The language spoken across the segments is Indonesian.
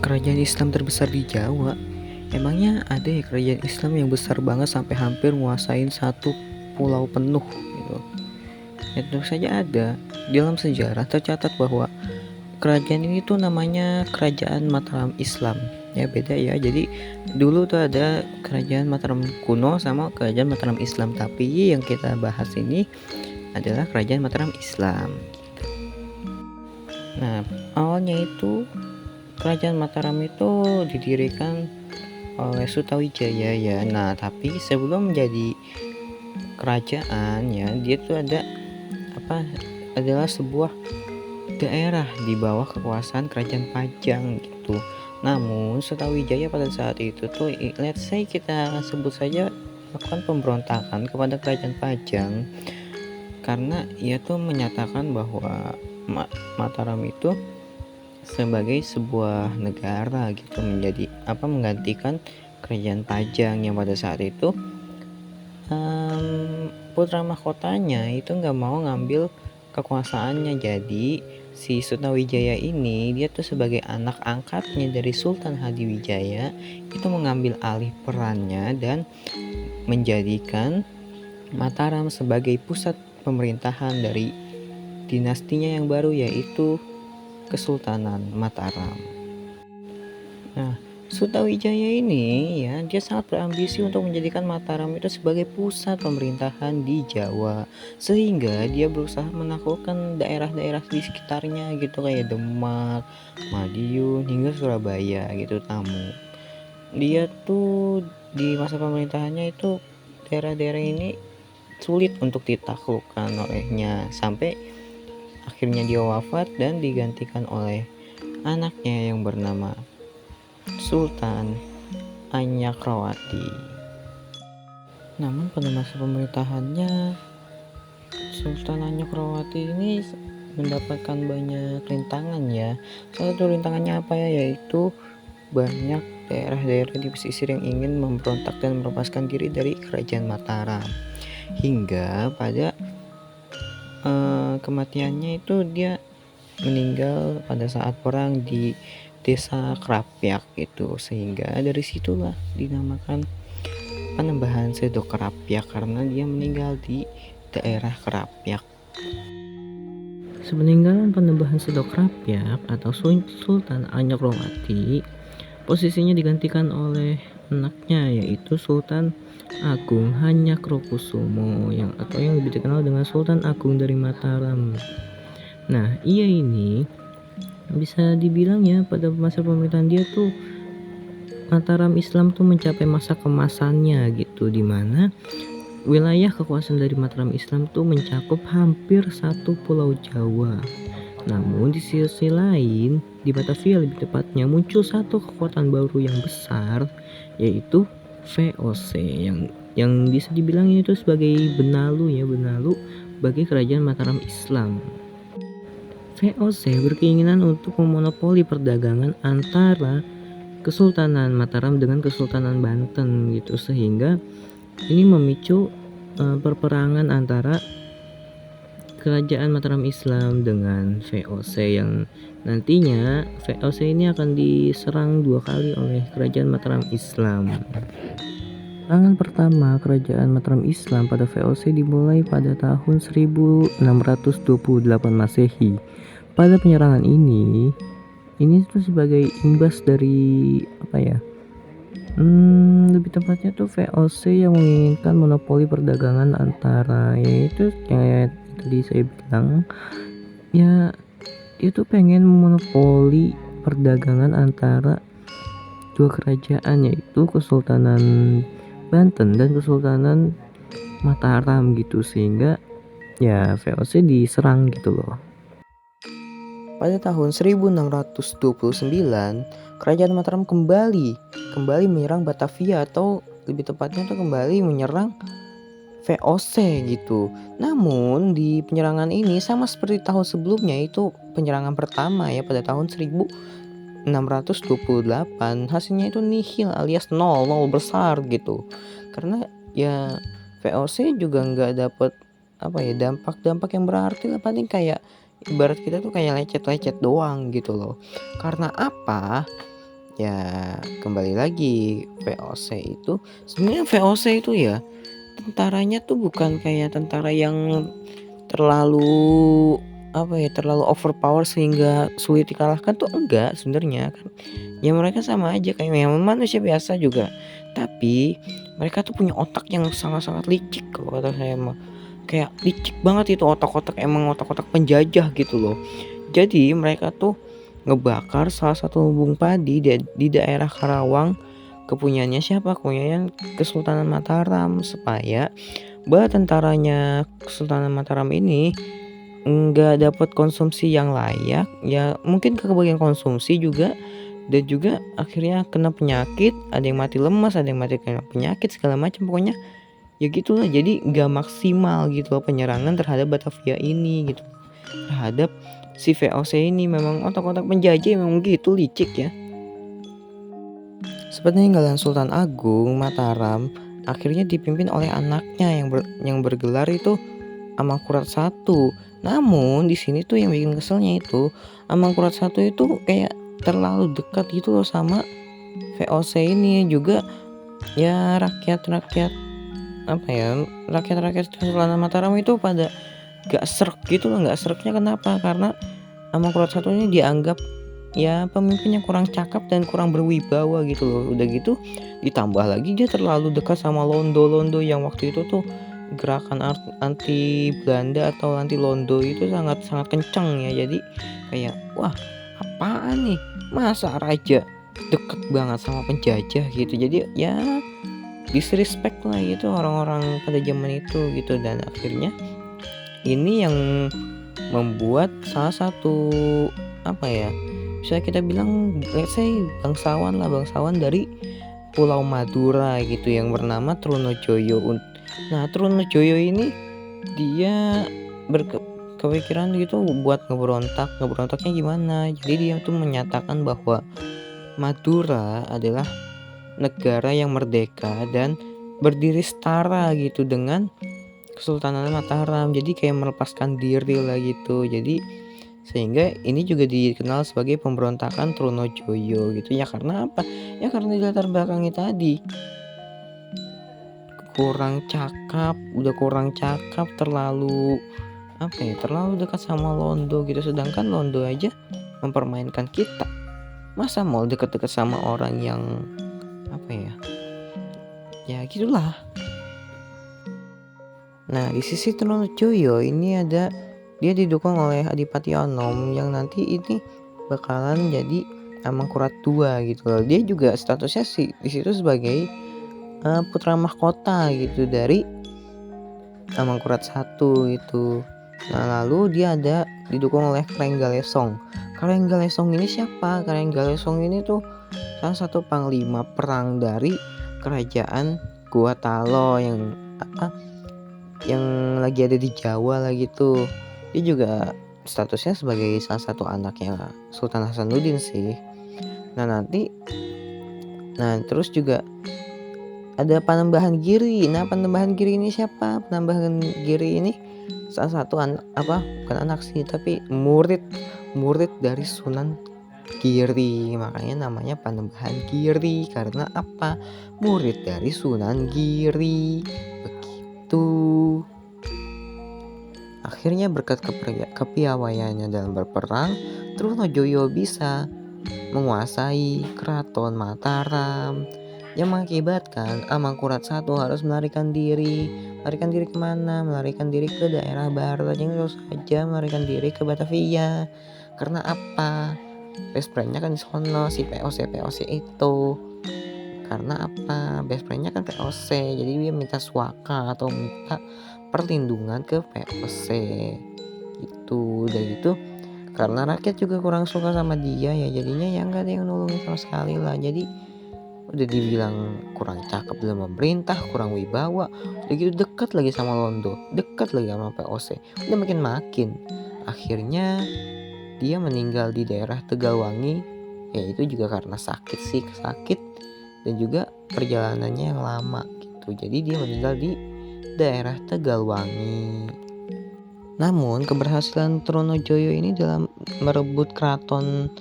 Kerajaan Islam terbesar di Jawa. Emangnya ada ya kerajaan Islam yang besar banget sampai hampir nguasain satu pulau penuh gitu? Ya tentu saja ada. Di dalam sejarah tercatat bahwa kerajaan ini tuh namanya Kerajaan Mataram Islam. Ya beda ya. Jadi dulu tuh ada Kerajaan Mataram kuno sama Kerajaan Mataram Islam. Tapi yang kita bahas ini adalah Kerajaan Mataram Islam. Nah, awalnya itu Kerajaan Mataram itu didirikan oleh Sutawijaya ya. Nah, tapi sebelum menjadi kerajaan ya, dia tuh adalah sebuah daerah di bawah kekuasaan Kerajaan Pajang gitu. Namun Sutawijaya pada saat itu tuh let's say kita sebut saja melakukan pemberontakan kepada Kerajaan Pajang karena ia tuh menyatakan bahwa Mataram itu sebagai sebuah negara gitu, menggantikan Kerajaan Pajang yang pada saat itu putra mahkotanya itu nggak mau ngambil kekuasaannya. Jadi si Sutawijaya ini dia tuh sebagai anak angkatnya dari Sultan Hadiwijaya itu mengambil alih perannya dan menjadikan Mataram sebagai pusat pemerintahan dari dinastinya yang baru, yaitu Kesultanan Mataram. Nah, Sutawijaya ini ya, dia sangat berambisi untuk menjadikan Mataram itu sebagai pusat pemerintahan di Jawa, sehingga dia berusaha menaklukkan daerah-daerah di sekitarnya gitu, kayak Demak, Madiun, hingga Surabaya gitu. Dia tuh di masa pemerintahannya itu daerah-daerah ini sulit untuk ditaklukkan olehnya, sampai akhirnya dia wafat dan digantikan oleh anaknya yang bernama Sultan Anyakrawati. Namun pada masa pemerintahannya Sultan Anyakrawati ini mendapatkan banyak rintangan ya. Salah satu rintangannya apa ya, yaitu banyak daerah-daerah di pesisir yang ingin memberontak dan melepaskan diri dari Kerajaan Mataram. Hingga pada kematiannya itu dia meninggal pada saat perang di desa Krapyak itu, sehingga dari situlah dinamakan Panembahan Sedok Krapyak karena dia meninggal di daerah Krapyak. Sepeninggalan Panembahan Sedok Krapyak atau Sultan Anyakrawati, posisinya digantikan oleh anaknya, yaitu Sultan Agung Hanyakrokusumo yang lebih dikenal dengan Sultan Agung dari Mataram. Nah, ia ini bisa dibilang ya, pada masa pemerintahan dia tuh Mataram Islam tuh mencapai masa kemasannya gitu, dimana wilayah kekuasaan dari Mataram Islam tuh mencakup hampir satu pulau Jawa. Namun di sisi lain, di Batavia lebih tepatnya, muncul satu kekuatan baru yang besar, yaitu VOC yang bisa dibilang itu sebagai benalu bagi kerajaan Mataram Islam. VOC berkeinginan untuk memonopoli perdagangan antara Kesultanan Mataram dengan Kesultanan Banten gitu, sehingga ini memicu perperangan antara Kerajaan Mataram Islam dengan VOC, yang nantinya VOC ini akan diserang 2 kali oleh Kerajaan Mataram Islam. Serangan pertama Kerajaan Mataram Islam pada VOC dimulai pada tahun 1628 Masehi. Pada penyerangan ini tuh sebagai imbas dari lebih tepatnya tuh VOC yang menginginkan monopoli perdagangan antara, yaitu kayak tadi saya bilang ya, dia tuh pengen memonopoli perdagangan antara dua kerajaan, yaitu Kesultanan Banten dan Kesultanan Mataram gitu, sehingga ya VOC diserang gitu loh. Pada tahun 1629, Kerajaan Mataram kembali menyerang Batavia, atau lebih tepatnya itu kembali menyerang VOC gitu. Namun di penyerangan ini sama seperti tahun sebelumnya, itu penyerangan pertama ya pada tahun 1628, hasilnya itu nihil alias nol besar gitu. Karena ya VOC juga nggak dapet dampak yang berarti lah, paling kayak ibarat kita tuh kayak lecet-lecet doang gitu loh. Karena apa? Ya kembali lagi, VOC itu sebenarnya VOC itu ya, tentaranya tuh bukan kayak tentara yang terlalu, apa ya, terlalu overpower sehingga sulit dikalahkan tuh enggak sebenarnya kan. Ya mereka sama aja kayak yang manusia biasa juga. Tapi mereka tuh punya otak yang sangat-sangat licik kalau kata saya mah. Kayak licik banget itu otak-otak, emang otak-otak penjajah gitu loh. Jadi mereka tuh ngebakar salah satu lumbung padi di daerah Karawang, kepunyaannya siapa? Kepunyaan Kesultanan Mataram, supaya tentaranya Kesultanan Mataram ini nggak dapat konsumsi yang layak, ya mungkin kebagian konsumsi juga, dan juga akhirnya kena penyakit, ada yang mati lemas, ada yang mati kena penyakit segala macam, pokoknya ya gitulah. Jadi nggak maksimal gitu loh penyerangan terhadap Batavia ini gitu, terhadap si VOC ini. Memang otak-otak penjajah memang gitu licik ya. Seperti peninggalan Sultan Agung Mataram akhirnya dipimpin oleh anaknya yang bergelar itu Amangkurat I. Namun di sini tuh yang bikin keselnya itu Amangkurat I itu kayak terlalu dekat gitu loh sama VOC ini juga. Ya rakyat-rakyat, apa ya, rakyat-rakyat Kesultanan Mataram itu pada gak sreg gitu loh. Gak sregnya kenapa? Karena Amangkurat I ini dianggap ya pemimpin yang kurang cakap dan kurang berwibawa gitu loh. Udah gitu ditambah lagi dia terlalu dekat sama Londo yang waktu itu tuh gerakan anti Belanda atau anti Londo itu sangat-sangat kencang ya. Jadi kayak wah, apaan nih, masa raja deket banget sama penjajah gitu. Jadi ya disrespect lah gitu orang-orang pada zaman itu gitu. Dan akhirnya ini yang membuat salah satu, apa ya, bisa kita bilang let's say bangsawan dari Pulau Madura gitu yang bernama Trunojoyo. Nah Trunojoyo ini dia kepikiran gitu buat ngeberontaknya gimana. Jadi dia tuh menyatakan bahwa Madura adalah negara yang merdeka dan berdiri setara gitu dengan Kesultanan Mataram. Jadi kayak melepaskan diri lah gitu. Jadi sehingga ini juga dikenal sebagai pemberontakan Trunojoyo gitu ya. Karena apa? Ya karena di latar belakangnya tadi udah kurang cakap, terlalu, apa ya, terlalu dekat sama Londo gitu. Sedangkan Londo aja mempermainkan kita, masa mau deket-deket sama orang yang, apa ya gitulah. Nah di sisi Trunojoyo ini dia didukung oleh Adipati Anom yang nanti ini bakalan jadi Amangkurat II gitu loh. Dia juga statusnya sih di situ sebagai putra mahkota gitu dari Amangkurat I itu. Nah lalu dia didukung oleh Kareng Galesong. Kareng Galesong ini siapa? Kareng Galesong ini tuh salah satu panglima perang dari kerajaan Gua Talo yang lagi ada di Jawa lah gitu. Dia juga statusnya sebagai salah satu anaknya Sultan Hasanuddin sih. Nah terus juga ada Panembahan Giri. Nah Panembahan Giri ini siapa? Panembahan Giri ini salah satu bukan anak sih, tapi murid dari Sunan Giri. Makanya namanya Panembahan Giri, karena apa? Murid dari Sunan Giri. Begitu. Akhirnya berkat kepiawaiannya dalam berperang, Trunojoyo bisa menguasai keraton Mataram, yang mengakibatkan Amangkurat I harus melarikan diri. Melarikan diri kemana? Melarikan diri ke daerah barat, yang terus saja melarikan diri ke Batavia. Karena apa? Best friendnya kan di sono, si VOC itu. Karena apa? Best friendnya kan VOC, jadi dia minta suaka atau minta perlindungan ke VOC itu. Udah gitu karena rakyat juga kurang suka sama dia ya, jadinya ya nggak ada yang nolongin sama sekali lah. Jadi udah dibilang kurang cakep dalam memerintah, kurang wibawa, udah gitu dekat lagi sama Londo, dekat lagi sama VOC, udah makin akhirnya dia meninggal di daerah Tegalwangi. Ya itu juga karena sakit dan juga perjalanannya yang lama gitu. Jadi dia meninggal di daerah Tegalwangi. Namun keberhasilan Trunojoyo ini dalam merebut keraton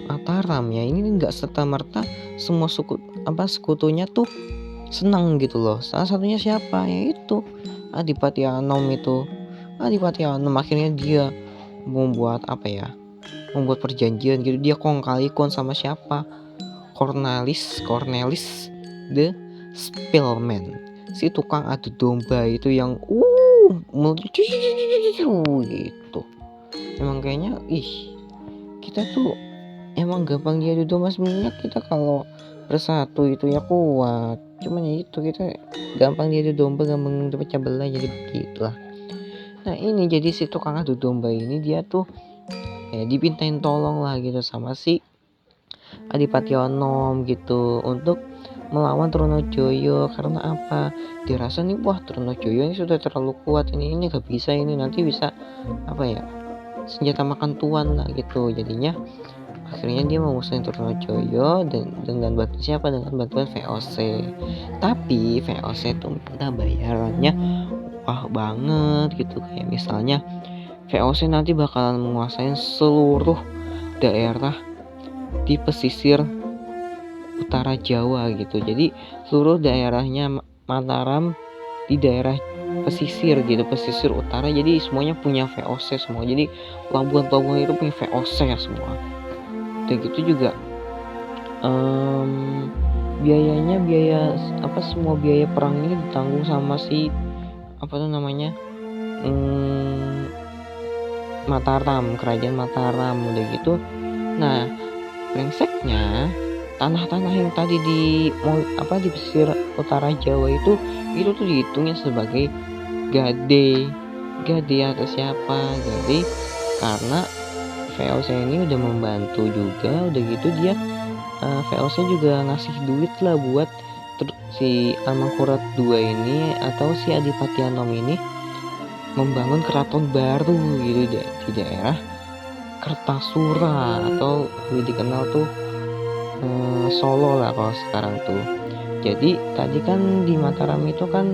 Mataram ya, ini nggak serta-merta semua sekutunya tuh senang gitu loh. Salah satunya siapa? Ya itu Adipati Anom itu. Adipati Anom akhirnya dia membuat membuat perjanjian gitu. Dia kong kali kon sama siapa? Cornelis the Spellman, si tukang adu domba itu yang gitu. Emang kayaknya kita tuh emang gampang diadu domba. Sebenarnya kita kalau bersatu itu ya kuat, cuman ya itu kita gampang diadu domba, gampang pecah belah, jadi begitulah. Nah ini jadi si tukang adu domba ini dia tuh dipintain tolong lah gitu sama si Adipati Anom gitu untuk melawan Trunojoyo. Karena apa? Dirasa nih wah Trunojoyo ini sudah terlalu kuat, ini gak bisa, ini nanti bisa senjata makan tuan lah gitu. Jadinya akhirnya dia memusnahin Trunojoyo dengan bantuan siapa? Dengan bantuan VOC. Tapi VOC tuh minta bayarannya wah banget gitu. Kayak misalnya VOC nanti bakalan menguasai seluruh daerah di pesisir utara Jawa gitu. Jadi seluruh daerahnya Mataram di daerah pesisir gitu, pesisir utara, jadi semuanya punya VOC semua. Jadi pelabuhan-pelabuhan itu punya VOC ya semua. Dan gitu juga semua biaya perang ini ditanggung sama si Mataram, kerajaan Mataram udah gitu. Nah, brengseknya tanah-tanah yang tadi di pesisir utara Jawa itu tuh dihitungnya sebagai gade atau siapa? Gade karena VOC ini udah membantu juga, udah gitu dia VOC juga ngasih duit lah buat si Amangkurat II ini atau si Adipati Anom ini membangun keraton baru gitu di daerah Kertasura atau lebih dikenal tuh Solo lah kalau sekarang tuh. Jadi tadi kan di Mataram itu kan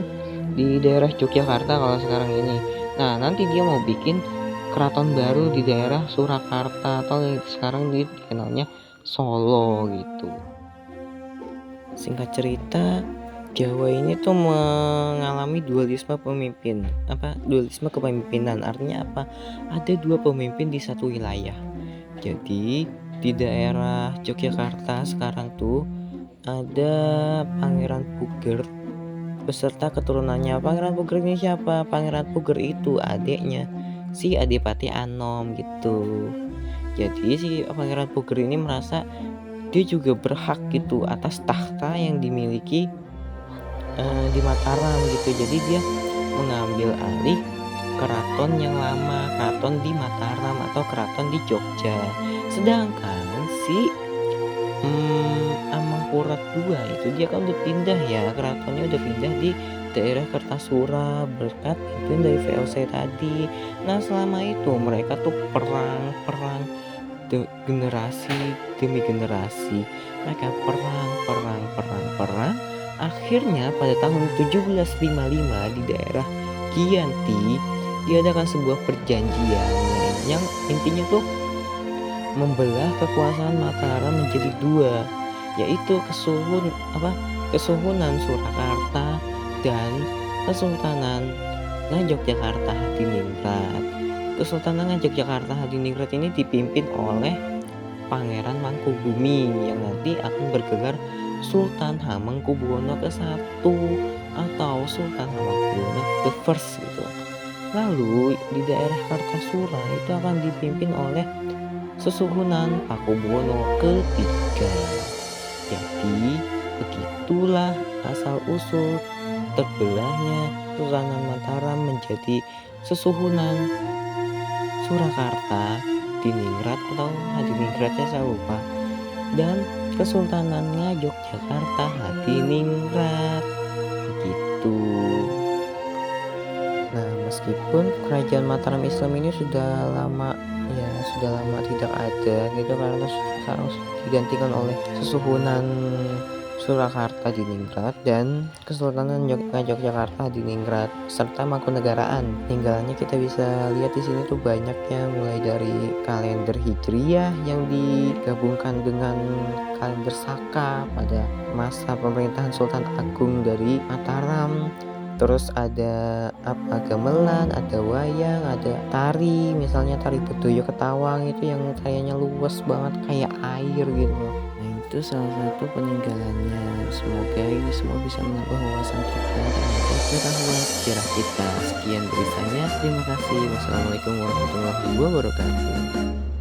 di daerah Yogyakarta kalau sekarang ini. Nah nanti dia mau bikin keraton baru di daerah Surakarta atau yang sekarang dikenalnya Solo gitu. Singkat cerita, Jawa ini tuh mengalami dualisme pemimpin. Dualisme kepemimpinan. Artinya apa? Ada dua pemimpin di satu wilayah. Jadi di daerah Yogyakarta sekarang tuh ada Pangeran Puger beserta keturunannya. Pangeran Puger ini siapa? Pangeran Puger itu adiknya si Adipati Anom gitu. Jadi si Pangeran Puger ini merasa dia juga berhak gitu atas tahta yang dimiliki di Mataram gitu. Jadi dia mengambil alih keraton yang lama, keraton di Mataram atau keraton di Jogja. Sedangkan si Amangkurat II itu dia kan udah pindah ya, keratonnya udah pindah di daerah Kertasura berkat itu dari VOC tadi. Nah selama itu mereka tuh perang generasi demi generasi, mereka perang. Akhirnya pada tahun 1755 di daerah Giyanti diadakan sebuah perjanjian yang intinya tuh membelah kekuasaan Mataram menjadi dua, yaitu Kesuhunan Surakarta dan Kesultanan Ngayogyakarta Hadiningrat. Kesultanan Ngayogyakarta Hadiningrat ini dipimpin oleh Pangeran Mangkubumi yang nanti akan bergelar Sultan Hamengkubuwono ke-1 atau Sultan Hamengkubuwono the First gitu. Lalu di daerah Kartasura itu akan dipimpin oleh Susuhunan Pakubuwono ke-3. Jadi begitulah asal usul terbelahnya Kesultanan Mataram menjadi Susuhunan Surakarta, Diningrat atau Hadiningratnya saya lupa, dan Kesultanan Ngayogyakarta Hadiningrat begitu. Nah meskipun kerajaan Mataram Islam ini sudah lama tidak ada gitu karena sekarang digantikan oleh Susuhunan Surakarta Diningrat, dan Kesultanan Yogyakarta Diningrat, serta Mangkunegaraan. Peninggalannya kita bisa lihat di sini tuh banyaknya, mulai dari kalender Hijriyah yang digabungkan dengan kalender Saka pada masa pemerintahan Sultan Agung dari Mataram. Terus ada gamelan, ada wayang, ada tari, misalnya tari Bedoyo Ketawang itu yang kayaknya luas banget kayak air gitu loh. Nah, itu salah satu peninggalannya. Semoga ini semua bisa menambah wawasan kita dan pengetahuan sejarah kita. Sekian beritanya. Terima kasih. Wassalamualaikum warahmatullahi wabarakatuh.